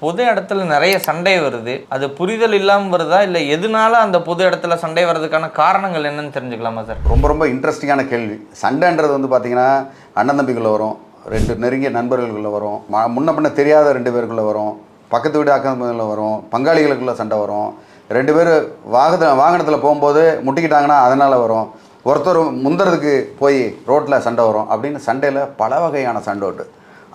பொது இடத்துல நிறைய சண்டை வருது. அது புரிதல் இல்லாமல் வருதா, இல்லை எதனால அந்த பொது இடத்துல சண்டை வர்றதுக்கான காரணங்கள் என்னன்னு தெரிஞ்சுக்கலாமா சார்? ரொம்ப இன்ட்ரெஸ்டிங்கான கேள்வி. சண்டைன்றது வந்து பார்த்தீங்கன்னா அண்ணன் தம்பிக்குள்ளே வரும், ரெண்டு நெருங்கிய நண்பர்களுக்குள்ளே வரும், முன்ன பின்ன தெரியாத ரெண்டு பேருக்குள்ளே வரும், பக்கத்து வீடு அக்கத்தில் வரும், பங்காளிகளுக்குள்ளே சண்டை வரும், ரெண்டு பேர் வாகனத்தில் போகும்போது முட்டிக்கிட்டாங்கன்னா அதனால் வரும், ஒருத்தர் முந்துறதுக்கு போய் ரோட்டில் சண்டை வரும். அப்படின்னு சண்டையில் பல வகையான சண்டை உண்டு.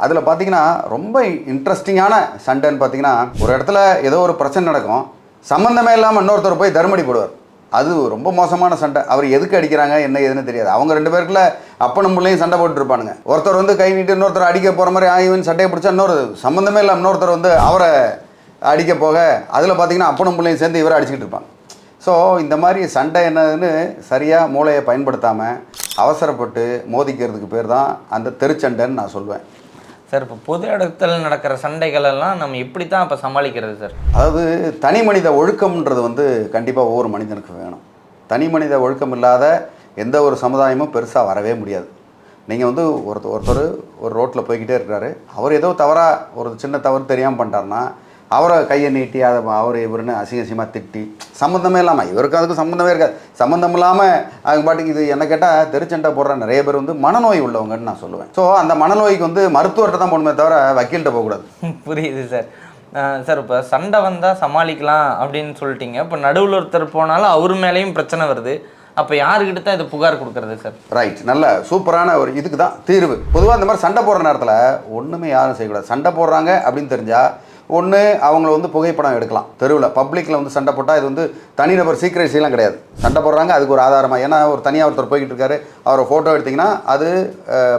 அதில் பார்த்திங்கன்னா ரொம்ப இன்ட்ரெஸ்டிங்கான சண்டைன்னு பார்த்திங்கன்னா, ஒரு இடத்துல ஏதோ ஒரு பிரச்சனை நடக்கும், சம்மந்தமே இல்லாமல் இன்னொருத்தர் போய் தர்மடி போடுவார். அது ரொம்ப மோசமான சண்டை. அவர் எதுக்கு அடிக்கிறாங்க என்ன ஏதுன்னு தெரியாது. அவங்க ரெண்டு பேருக்குள்ள அப்பனும் பிள்ளையும் சண்டை போட்டுருப்பானுங்க. ஒருத்தர் வந்து கை நீட்டு இன்னொருத்தர் அடிக்க போகிற மாதிரி ஆய்வுன்னு சண்டையை பிடிச்சா இன்னொரு சம்மந்தமே இல்லாமல் இன்னொருத்தர் வந்து அவரை அடிக்க போக அதில் பார்த்திங்கன்னா அப்பனும் பிள்ளையும் சேர்ந்து இவரை அடிச்சுக்கிட்டு இருப்பாங்க. ஸோ இந்த மாதிரி சண்டை என்னதுன்னு சரியாக மூளையை பயன்படுத்தாமல் அவசரப்பட்டு மோதிக்கிறதுக்கு பேர் தான் அந்த தெருச்சண்டைன்னு நான் சொல்லுவேன். சார், இப்போ பொது இடத்துல நடக்கிற சண்டைகளெல்லாம் நம்ம எப்படி தான் இப்போ சமாளிக்கிறது சார்? அதாவது தனி மனித ஒழுக்கம்ன்றது வந்து கண்டிப்பாக ஒவ்வொரு மனிதனுக்கு வேணும். தனி மனித ஒழுக்கம் இல்லாத எந்த ஒரு சமுதாயமும் பெருசாக வரவே முடியாது. நீங்கள் வந்து ஒருத்தர் ஒரு ரோட்டில் போய்கிட்டே இருக்கிறாரு, அவர் ஏதோ தவறாக ஒரு சின்ன தவறு தெரியாமல் பண்ணிட்டாருன்னா அவரை கையை நீட்டி அதை அவர் இவருன்னு அசிங்கமாக திட்டி சம்மந்தமே இல்லாமல், இவருக்கு அதுக்கு சம்மந்தமே இருக்காது, சம்மந்தம் இல்லாமல் அவங்க பாட்டுக்கு இது என்ன கேட்டால் தெருச்சண்டை போடுற நிறைய பேர் வந்து மனநோய் உள்ளவங்கன்னு நான் சொல்லுவேன். ஸோ அந்த மனநோய்க்கு வந்து மருத்துவர்கிட்ட தான் போகணுமே தவிர வக்கீல்கிட்ட போகக்கூடாது. புரியுது சார். சார், இப்போ சண்டை வந்தால் சமாளிக்கலாம் அப்படின்னு சொல்லிட்டீங்க. இப்போ நடுவில் ஒருத்தர் போனாலும் அவர் மேலேயும் பிரச்சனை வருது. அப்போ யாருக்கிட்ட தான் இது புகார் கொடுக்குறது சார்? ரைட், நல்ல சூப்பரான ஒரு இதுக்கு தான் தீர்வு. பொதுவாக இந்த மாதிரி சண்டை போடுற நேரத்தில் ஒன்றுமே யாரும் செய்யக்கூடாது. சண்டை போடுறாங்க அப்படின்னு தெரிஞ்சால் ஒன்று அவங்கள வந்து புகைப்படம் எடுக்கலாம். தெருவில் பப்ளிக்கில் வந்து சண்டை போட்டால் இது வந்து தனிநபர் சீக்ரெட்ஸிலாம் கிடையாது. சண்டை போடுறாங்க அதுக்கு ஒரு ஆதாரமாக, ஏன்னா ஒரு தனியாக ஒருத்தர் போய்கிட்டு இருக்காரு, அவரை ஃபோட்டோ எடுத்திங்கன்னா அது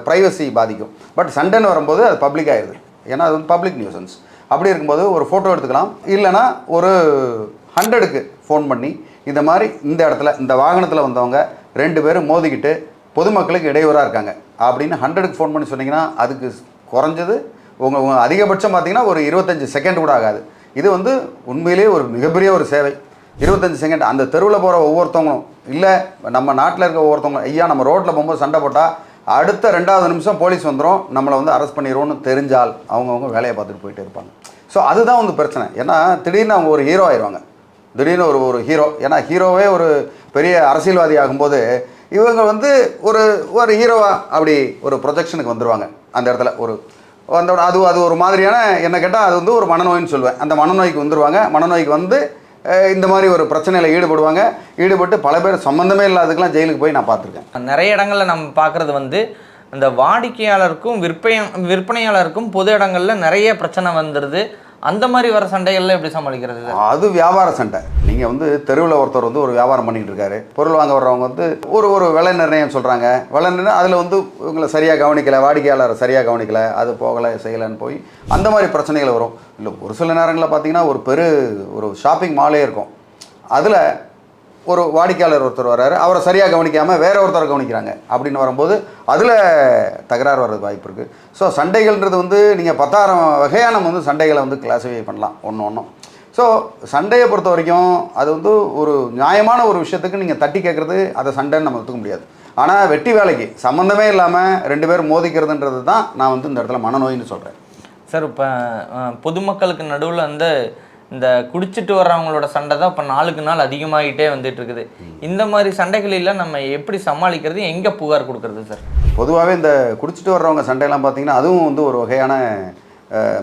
ப்ரைவசி பாதிக்கும். பட் சண்டைன்னு வரும்போது அது பப்ளிக் ஆகிடுது, ஏன்னா அது வந்து பப்ளிக் நியூசன்ஸ். அப்படி இருக்கும்போது ஒரு ஃபோட்டோ எடுத்துக்கலாம். இல்லைனா ஒரு 100க்கு ஃபோன் பண்ணி இந்த மாதிரி இந்த இடத்துல இந்த வாகனத்தில் வந்தவங்க ரெண்டு பேரும் மோதிக்கிட்டு பொதுமக்களுக்கு இடையூறாக இருக்காங்க அப்படின்னு 100க்கு ஃபோன் பண்ணி சொன்னீங்கன்னா அதுக்கு குறைஞ்சது உங்கள் அதிகபட்சம் பார்த்தீங்கன்னா ஒரு 25 செகண்ட் கூட ஆகாது. இது வந்து உண்மையிலேயே ஒரு மிகப்பெரிய ஒரு சேவை. 25 செகண்ட் அந்த தெருவில் போகிற ஒவ்வொருத்தவங்களும், இல்லை நம்ம நாட்டில் இருக்க ஒவ்வொருத்தவங்களும், ஐயா நம்ம ரோட்டில் போகும்போது சண்டை போட்டால் அடுத்த 2வது நிமிஷம் போலீஸ் வந்துடும், நம்மளை வந்து அரெஸ்ட் பண்ணிடுவோன்னு தெரிஞ்சால் அவங்கவுங்க வேலையை பார்த்துட்டு போயிட்டே இருப்பாங்க. ஸோ அதுதான் வந்து பிரச்சனை. ஏன்னா திடீர்னு அவங்க ஒரு ஹீரோ ஆயிடுவாங்க. திடீர்னு ஒரு ஹீரோ, ஏன்னா ஹீரோவே ஒரு பெரிய அரசியல்வாதி ஆகும்போது இவங்க வந்து ஒரு ஹீரோவாக அப்படி ஒரு ப்ரொஜெக்ஷனுக்கு வந்துடுவாங்க. அந்த இடத்துல அந்த அது ஒரு மாதிரியான என்ன கேட்டால் அது வந்து ஒரு மனநோயின்னு சொல்லுவேன். அந்த மனநோய்க்கு வந்துடுவாங்க. மனநோய்க்கு வந்து இந்த மாதிரி ஒரு பிரச்சனையில் ஈடுபட்டு பல பேர் சம்மந்தமே இல்லாததுக்கெல்லாம் ஜெயிலுக்கு போய் நான் பார்த்துருக்கேன். நிறைய இடங்களில் நம்ம பார்க்குறது வந்து அந்த வாடிக்கையாளருக்கும் விற்பனையாளருக்கும் பொது இடங்களில் நிறைய பிரச்சனை வந்துடுது. அந்த மாதிரி வர சண்டைகள்லாம் எப்படி சமாளிக்கிறது? அது வியாபார சண்டை. நீங்கள் வந்து தெருவில் ஒருத்தர் வந்து ஒரு வியாபாரம் பண்ணிக்கிட்டு இருக்காரு, பொருள் வாங்க வர்றவங்க வந்து ஒரு விலை நிர்ணயம் சொல்கிறாங்க. விலை நிர்ணயம் அதில் வந்து இவங்களை சரியாக கவனிக்கலை, வாடிக்கையாளரை சரியாக கவனிக்கலை, அது போகலை செய்யலைன்னு போய் அந்த மாதிரி பிரச்சனைகள் வரும். இல்லை ஒரு சில நேரங்களில் பார்த்தீங்கன்னா ஒரு ஷாப்பிங் மாலே இருக்கும், அதில் ஒரு வாடிக்கையாளர் ஒருத்தர் வர்றாரு, அவரை சரியாக கவனிக்காமல் வேற ஒருத்தரை கவனிக்கிறாங்க அப்படின்னு வரும்போது அதில் தகராறு வர்றது வாய்ப்பு இருக்குது. ஸோ சண்டைகள்ன்றது வந்து நீங்கள் 10,000 வகையாக நம்ம வந்து சண்டைகளை வந்து கிளாஸிஃபை பண்ணலாம் ஒன்றும். ஸோ சண்டையை பொறுத்த வரைக்கும் அது வந்து ஒரு நியாயமான ஒரு விஷயத்துக்கு நீங்கள் தட்டி கேட்குறது அதை சண்டைன்னு நம்ம எடுத்துக்க முடியாது. ஆனால் வெட்டி வேலைக்கு சம்மந்தமே இல்லாமல் ரெண்டு பேரும் மோதிக்கிறதுன்றது தான் நான் வந்து இந்த இடத்துல மனநோயின்னு சொல்கிறேன். சார், இப்போ பொதுமக்களுக்கு நடுவில் வந்து இந்த குடிச்சிட்டு வர்றவங்களோட சண்டை தான் இப்போ நாளுக்கு நாள் அதிகமாகிட்டே வந்துட்டு இருக்குது. இந்த மாதிரி சண்டைகளில் நம்ம எப்படி சமாளிக்கிறது, எங்கே புகார் கொடுக்கறது சார்? பொதுவாகவே இந்த குடிச்சிட்டு வர்றவங்க சண்டையெல்லாம் பார்த்தீங்கன்னா அதுவும் வந்து ஒரு வகையான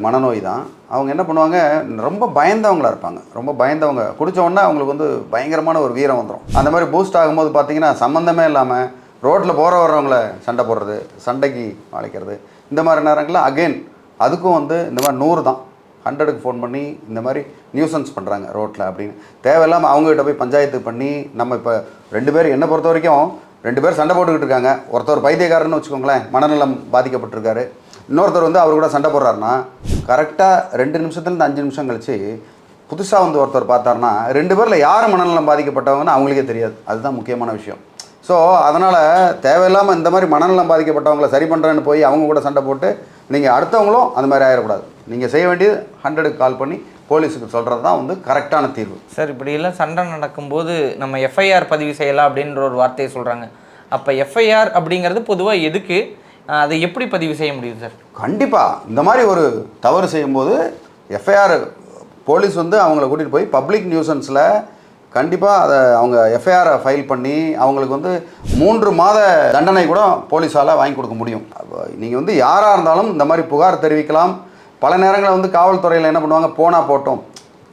மனநோய் தான். அவங்க என்ன பண்ணுவாங்க, ரொம்ப பயந்தவங்களாக இருப்பாங்க. ரொம்ப பயந்தவங்க குடித்தோடனே அவங்களுக்கு வந்து பயங்கரமான ஒரு வீரம் வந்துடும். அந்த மாதிரி பூஸ்ட் ஆகும்போது பார்த்தீங்கன்னா சம்மந்தமே இல்லாமல் ரோட்டில் வர்றவங்கள சண்டை போடுறது, சண்டைக்கு அழைக்கிறது, இந்த மாதிரி நேரங்களில் அகெயின் அதுக்கும் வந்து இந்த மாதிரி 100 தான் 100க்கு ஃபோன் பண்ணி இந்த மாதிரி நியூசன்ஸ் பண்ணுறாங்க ரோட்டில் அப்படின்னு தேவையில்லாமல் அவங்ககிட்ட போய் பஞ்சாயத்து பண்ணி நம்ம இப்போ ரெண்டு பேர் என்னை பொறுத்த வரைக்கும் 2 பேர் சண்டை போட்டுக்கிட்டு இருக்காங்க. ஒருத்தர் பைத்தியக்காரன்னு வச்சுக்கோங்களேன், மனநலம் பாதிக்கப்பட்டிருக்காரு, இன்னொருத்தர் வந்து அவர் கூட சண்டை போடுறாருன்னா கரெக்டாக 2 நிமிஷத்துலேருந்து 5 நிமிஷம் கழிச்சு புதுசாக வந்து ஒருத்தர் பார்த்தாருன்னா 2 பேரில் யார் மனநலம் பாதிக்கப்பட்டவங்கன்னு அவங்களுக்கே தெரியாது. அதுதான் முக்கியமான விஷயம். ஸோ அதனால் தேவையில்லாமல் இந்த மாதிரி மனநலம் பாதிக்கப்பட்டவங்களை சரி பண்ணுறேன்னு போய் அவங்க கூட சண்டை போட்டு நீங்கள் அடுத்தவங்களும் அந்த மாதிரி ஆகிடக்கூடாது. நீங்கள் செய்ய வேண்டியது 100க்கு கால் பண்ணி போலீஸுக்கு சொல்கிறது தான் வந்து கரெக்டான தீர்வு. சார், இப்படியெல்லாம் சண்டை நடக்கும்போது நம்ம எஃப்ஐஆர் பதிவு செய்யலாம் அப்படின்ற ஒரு வார்த்தையை சொல்கிறாங்க. அப்போ எஃப்ஐஆர் அப்படிங்கிறது பொதுவாக எதுக்கு, அதை எப்படி பதிவு செய்ய முடியும் சார்? கண்டிப்பாக இந்த மாதிரி ஒரு தவறு செய்யும்போது எஃப்ஐஆர் போலீஸ் வந்து அவங்கள கூட்டிகிட்டு போய் பப்ளிக் நியூசன்ஸில் கண்டிப்பாக அதை அவங்க எஃப்ஐஆரை ஃபைல் பண்ணி அவங்களுக்கு வந்து 3 மாத தண்டனை கூட போலீஸால் வாங்கி கொடுக்க முடியும். நீங்கள் வந்து யாராக இருந்தாலும் இந்த மாதிரி புகார் தெரிவிக்கலாம். பல நேரங்களில் வந்து காவல்துறையில் என்ன பண்ணுவாங்க, போனால் போட்டோம்,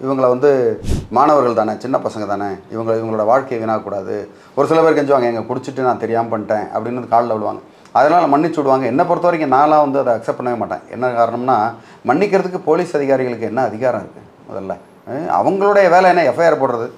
இவங்களை வந்து மாணவர்கள் தானே, சின்ன பசங்க தானே, இவங்களோட வாழ்க்கையை வீணாகக்கூடாது. ஒரு சில பேர் கெஞ்சுவாங்க, எங்கே குடிச்சிட்டு நான் தெரியாமல் பண்ணிட்டேன் அப்படின்னு காலில் விடுவாங்க. அதனால் மன்னிச்சு விடுவாங்க. என்னை பொறுத்த வரைக்கும் நான்லாம் வந்து அதை அக்செப்ட் பண்ணவே மாட்டேன். என்ன காரணம்னா, மன்னிக்கிறதுக்கு போலீஸ் அதிகாரிகளுக்கு என்ன அதிகாரம் இருக்குது? முதல்ல அவங்களுடைய வேலை என்ன, எஃப்ஐஆர் போடுறது.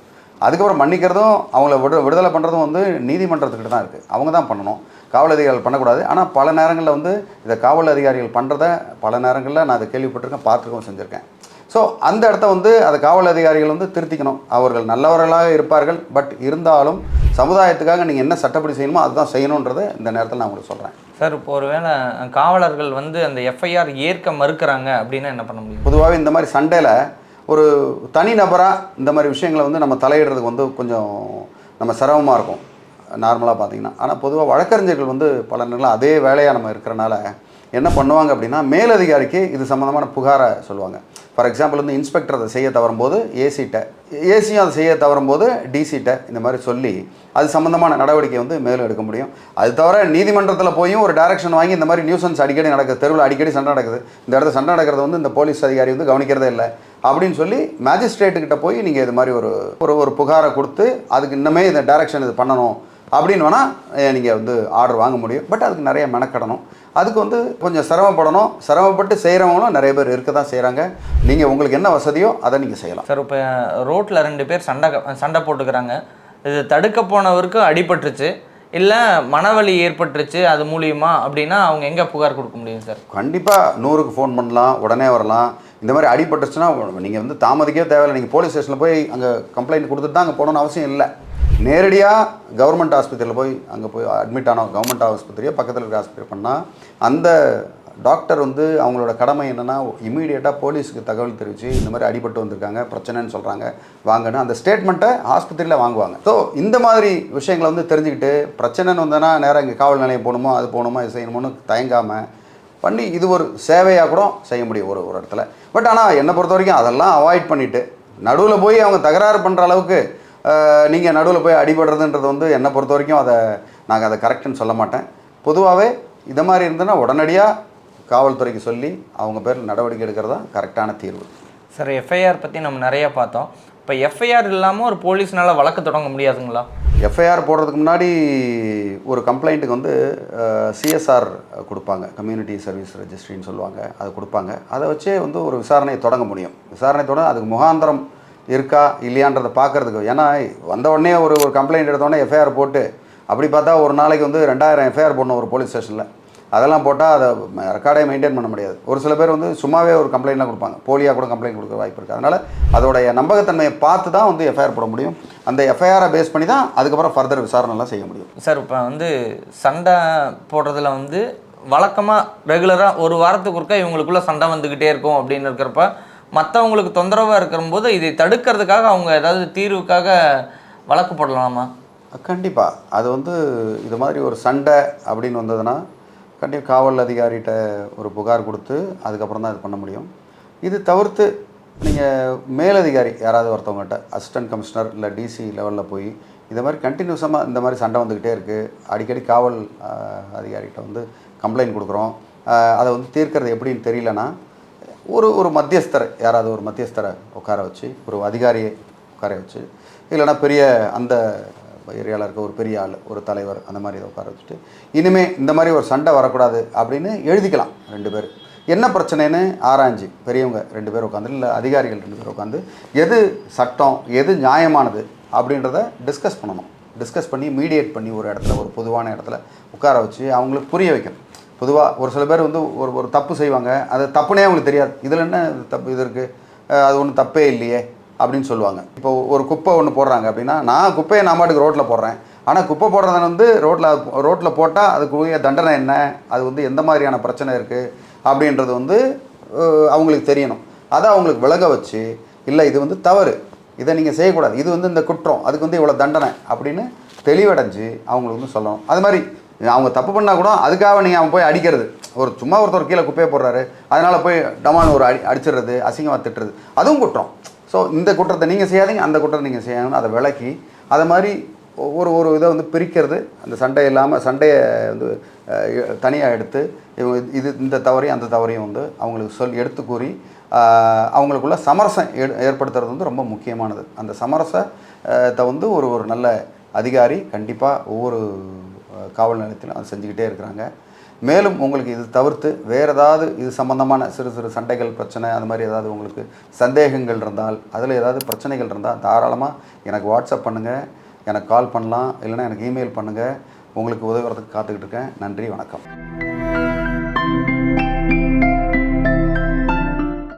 அதுக்கப்புறம் மன்னிக்கிறதும் அவங்கள விடுதலை பண்ணுறதும் வந்து நீதிமன்றத்துக்கிட்ட தான் இருக்குது. அவங்க தான் பண்ணணும், காவல் அதிகாரிகள் பண்ணக்கூடாது. ஆனால் பல நேரங்களில் வந்து இதை காவல் அதிகாரிகள் பண்ணுறத பல நேரங்களில் நான் அதை கேள்விப்பட்டிருக்கேன், பார்த்துருக்கோம், செஞ்சுருக்கேன். ஸோ அந்த இடத்த வந்து அதை காவல் அதிகாரிகள் வந்து திருத்திக்கணும். அவர்கள் நல்லவர்களாக இருப்பார்கள், பட் இருந்தாலும் சமுதாயத்துக்காக நீங்கள் என்ன சட்டப்படி செய்யணுமோ அதுதான் செய்யணுன்றதை இந்த நேரத்தில் நான் உங்களுக்கு சொல்கிறேன். சார், இப்போ ஒருவேளை காவலர்கள் வந்து அந்த எஃப்ஐஆர் ஏற்க மறுக்கிறாங்க அப்படின்னா என்ன பண்ண முடியும்? பொதுவாகவே இந்த மாதிரி சண்டையில் ஒரு தனி நபராக இந்த மாதிரி விஷயங்களை வந்து நம்ம தலையிடுறதுக்கு வந்து கொஞ்சம் நம்ம சிரமமாக இருக்கும் நார்மலாக பார்த்தீங்கன்னா. ஆனால் பொதுவாக வழக்கறிஞர்கள் வந்து பல நேரங்களில் அதே வேலையாக நம்ம இருக்கிறனால என்ன பண்ணுவாங்க அப்படின்னா, மேலதிகாரிக்கு இது சம்மந்தமான புகாரை சொல்லுவாங்க. ஃபார் எக்ஸாம்பிள் வந்து இன்ஸ்பெக்டர் அதை செய்ய தவறும்போது ஏசியும் அதை செய்ய தவறும்போது டிசிட்ட இந்த மாதிரி சொல்லி அது சம்மந்தமான நடவடிக்கை வந்து மேலும் எடுக்க முடியும். அது தவிர நீதிமன்றத்தில் போயும் ஒரு டைரக்ஷன் வாங்கி இந்த மாதிரி நியூசன்ஸ் அடிக்கடி நடக்குது, தெருவில் அடிக்கடி சண்டை நடக்குது, இந்த இடத்துல சண்டை நடக்கிறது வந்து இந்த போலீஸ் அதிகாரி வந்து கவனிக்கிறதே இல்லை அப்படின்னு சொல்லி மேஜிஸ்ட்ரேட்டுக்கிட்ட போய் நீங்கள் இது மாதிரி ஒரு புகாரை கொடுத்து அதுக்கு இன்னமே இந்த டைரக்ஷன் இது பண்ணணும் அப்படின்னு வேணால் நீங்கள் வந்து ஆர்டர் வாங்க முடியும். பட் அதுக்கு நிறைய மெனக்கடணும், அதுக்கு வந்து கொஞ்சம் சிரமப்படணும். சிரமப்பட்டு செய்கிறவங்களும் நிறைய பேர் இருக்க தான் செய்கிறாங்க. நீங்கள் உங்களுக்கு என்ன வசதியோ அதை நீங்கள் செய்யலாம். சார், இப்போ ரோட்டில் 2 பேர் சண்டை போட்டுக்கிறாங்க, இது தடுக்க போனவருக்கு அடிபட்டுருச்சு, இல்லை மனவலி ஏற்பட்டுருச்சு அது மூலியமா அப்படின்னா அவங்க எங்கே புகார் கொடுக்க முடியும் சார்? கண்டிப்பாக 100க்கு ஃபோன் பண்ணலாம், உடனே வரலாம். இந்த மாதிரி அடிபட்டுச்சுன்னா நீங்கள் வந்து தாமதிக்கவே தேவையில்லை. நீங்கள் போலீஸ் ஸ்டேஷனில் போய் அங்கே கம்ப்ளைண்ட் கொடுத்துட்டு தான் அங்கே போகணுன்னு அவசியம் இல்லை. நேரடியாக கவர்மெண்ட் ஆஸ்பத்திரியில் போய் அங்கே போய் அட்மிட் ஆனோம், கவர்மெண்ட் ஆஸ்பத்திரியை பக்கத்தில் இருக்க ஆஸ்பத்திரி பண்ணால் அந்த டாக்டர் வந்து அவங்களோட கடமை என்னென்னா இமீடியட்டாக போலீஸுக்கு தகவல் தெரிவித்து இந்த மாதிரி அடிபட்டு வந்திருக்காங்க, பிரச்சனைன்னு சொல்கிறாங்க, வாங்கன்னு அந்த ஸ்டேட்மெண்ட்டை ஆஸ்பத்திரியில் வாங்குவாங்க. ஸோ இந்த மாதிரி விஷயங்களை வந்து தெரிஞ்சுக்கிட்டு பிரச்சனைன்னு வந்தோன்னா நேராக இங்கே காவல் நிலையம் போகணுமோ அது போகணுமோ இது செய்யணுமோன்னு தயங்காமல் பண்ணி இது ஒரு சேவையாக கூட செய்ய முடியும் ஒரு இடத்துல. பட் ஆனால் என்னை பொறுத்த வரைக்கும் அதெல்லாம் அவாய்ட் பண்ணிவிட்டு நடுவில் போய் அவங்க தகராறு பண்ணுற அளவுக்கு நீங்கள் நடுவில் போய் அடிபடுறதுன்றது வந்து என்னை பொறுத்த வரைக்கும் நாங்கள் அதை கரெக்டுன்னு சொல்ல மாட்டேன். பொதுவாகவே இதை மாதிரி இருந்ததுன்னா உடனடியாக காவல்துறைக்கு சொல்லி அவங்க பேரில் நடவடிக்கை எடுக்கிறது தான் கரெக்டான தீர்வு. சார், எஃப்ஐஆர் பற்றி நம்ம நிறைய பார்த்தோம். இப்போ எஃப்ஐஆர் இல்லாமல் ஒரு போலீஸ்னால் வழக்கு தொடங்க முடியாதுங்களா? எஃப்ஐஆர் போடுறதுக்கு முன்னாடி ஒரு கம்ப்ளைண்ட்டுக்கு வந்து சிஎஸ்ஆர் கொடுப்பாங்க, கம்யூனிட்டி சர்வீஸ் ரெஜிஸ்ட்ரின்னு சொல்லுவாங்க, அதை கொடுப்பாங்க. அதை வச்சே வந்து ஒரு விசாரணையை தொடங்க முடியும். விசாரணை தொடங்க அதுக்கு முகாந்திரம் இருக்கா இல்லையான்றதை பார்க்குறதுக்கு. ஏன்னா வந்த உடனே ஒரு கம்ப்ளைண்ட் எடுத்தோடனே எஃப்ஐஆர் போட்டு அப்படி பார்த்தா ஒரு நாளைக்கு வந்து 2000 எஃப்ஐஆர் போடணும் ஒரு போலீஸ் ஸ்டேஷனில். அதெல்லாம் போட்டால் அதை ரெக்கார்டே மெயின்டைன் பண்ண முடியாது. ஒரு சில பேர் வந்து சும்மாவே ஒரு கம்ப்ளைண்ட்லாம் கொடுப்பாங்க, போலியாக கூட கம்ப்ளைண்ட் கொடுக்க வாய்ப்பு இருக்குது. அதனால் அதோடைய நம்பகத்தன்மையை பார்த்து தான் வந்து எஃப்ஐஆர் போட முடியும். அந்த எஃப்ஐஆரை பேஸ் பண்ணி தான் அதுக்கப்புறம் ஃபர்தர் விசாரணைலாம் செய்ய முடியும். சார், இப்போ வந்து சண்டை போடுறதுல வந்து வழக்கமாக ரெகுலராக ஒரு வாரத்துக்கு ஒருக்கா இவங்களுக்குள்ளே சண்டை வந்துக்கிட்டே இருக்கும் அப்படின்னு இருக்கிறப்ப மற்றவங்களுக்கு தொந்தரவாக இருக்கிறபோது இதை தடுக்கிறதுக்காக அவங்க ஏதாவது தீர்வுக்காக வழக்கு போடலாமா? கண்டிப்பாக. அது வந்து இது மாதிரி ஒரு சண்டை அப்படின்னு வந்ததுன்னா கண்டிப்பாக காவல் அதிகாரிகிட்ட ஒரு புகார் கொடுத்து அதுக்கப்புறம் தான் இது பண்ண முடியும். இது தவிர்த்து நீங்கள் மேலதிகாரி யாராவது ஒருத்தவங்ககிட்ட அசிஸ்டன்ட் கமிஷனர் இல்லை டிசி லெவலில் போய் இது மாதிரி கண்டினியூஸமாக இந்த மாதிரி சண்டை வந்துக்கிட்டே இருக்குது, அடிக்கடி காவல் அதிகாரிகிட்ட வந்து கம்ப்ளைண்ட் கொடுக்குறோம், அதை வந்து தீர்க்கிறது எப்படின்னு தெரியலனா ஒரு மத்தியஸ்தரை யாராவது ஒரு மத்தியஸ்தரை உட்கார வச்சு ஒரு அதிகாரியை உட்கார வச்சு இல்லைனா பெரிய அந்த ஏரியாவில் இருக்க ஒரு பெரிய ஆள் ஒரு தலைவர் அந்த மாதிரி இதை உட்கார வச்சுட்டு இனிமேல் இந்த மாதிரி ஒரு சண்டை வரக்கூடாது அப்படின்னு எழுதிக்கலாம். 2 பேர் என்ன பிரச்சனைன்னு ஆராய்ஞ்சு பெரியவங்க 2 பேர் உட்காந்து இல்லை அதிகாரிகள் 2 பேர் உட்காந்து எது சட்டம் எது நியாயமானது அப்படின்றத டிஸ்கஸ் பண்ணணும். டிஸ்கஸ் பண்ணி மீடியேட் பண்ணி ஒரு இடத்துல ஒரு பொதுவான இடத்துல உட்கார வச்சு அவங்களுக்கு புரிய வைக்கணும். பொதுவாக ஒரு சில பேர் வந்து ஒரு தப்பு செய்வாங்க, அது தப்புனே அவங்களுக்கு தெரியாது, இதில் என்ன தப்பு இது இருக்குது, அது ஒன்றும் தப்பே இல்லையே அப்படின்னு சொல்லுவாங்க. இப்போ ஒரு குப்பை ஒன்று போடுறாங்க அப்படின்னா நான் குப்பையை நான் பாட்டுக்கு ரோட்டில் போடுறேன், ஆனால் குப்பை போடுறத வந்து ரோட்டில் போட்டால் அதுக்குரிய தண்டனை என்ன, அது வந்து எந்த மாதிரியான பிரச்சனை இருக்குது அப்படின்றது வந்து அவங்களுக்கு தெரியணும். அதை அவங்களுக்கு விளங்க வச்சு இல்லை இது வந்து தவறு, இதை நீங்கள் செய்யக்கூடாது, இது வந்து இந்த குற்றம், அதுக்கு வந்து இவ்வளோ தண்டனை அப்படின்னு தெளிவடைஞ்சு அவங்களுக்கு வந்து சொல்லணும். அது மாதிரி அவங்க தப்பு பண்ணால் கூட அதுக்காக நீங்கள் அவன் போய் அடிக்கிறது, ஒரு சும்மா ஒருத்தர் கீழே குப்பையை போடுறாரு அதனால் போய் டமான்னு ஒரு அடிச்சிடுறது, அசிங்கமாக திட்டுறது, அதுவும் குற்றம். ஸோ இந்த குற்றத்தை நீங்கள் செய்யாதீங்க, அந்த குற்றத்தை நீங்கள் செய்யணும்னு அதை விளக்கி அதை மாதிரி ஒரு இதை வந்து பிரிக்கிறது. அந்த சண்டை இல்லாமல் சண்டையை வந்து தனியாக எடுத்து இது இந்த தவறையும் அந்த தவறையும் வந்து அவங்களுக்கு எடுத்து கூறி அவங்களுக்குள்ள சமரசம் ஏற்படுத்துறது வந்து ரொம்ப முக்கியமானது. அந்த சமரசத்தை வந்து ஒரு நல்ல அதிகாரி கண்டிப்பாக ஒவ்வொரு காவல் நிலையத்திலும் அதை செஞ்சுக்கிட்டே இருக்கிறாங்க. மேலும் உங்களுக்கு இது தவிர்த்து வேறு ஏதாவது இது சம்பந்தமான சிறு சிறு சண்டைகள் பிரச்சனை அது மாதிரி ஏதாவது உங்களுக்கு சந்தேகங்கள் இருந்தால், அதில் ஏதாவது பிரச்சனைகள் இருந்தால் தாராளமாக எனக்கு வாட்ஸ்அப் பண்ணுங்கள், எனக்கு கால் பண்ணலாம், இல்லைனா எனக்கு இமெயில் பண்ணுங்கள். உங்களுக்கு உதவுறதுக்கு காத்துக்கிட்டு இருக்கேன். நன்றி, வணக்கம்.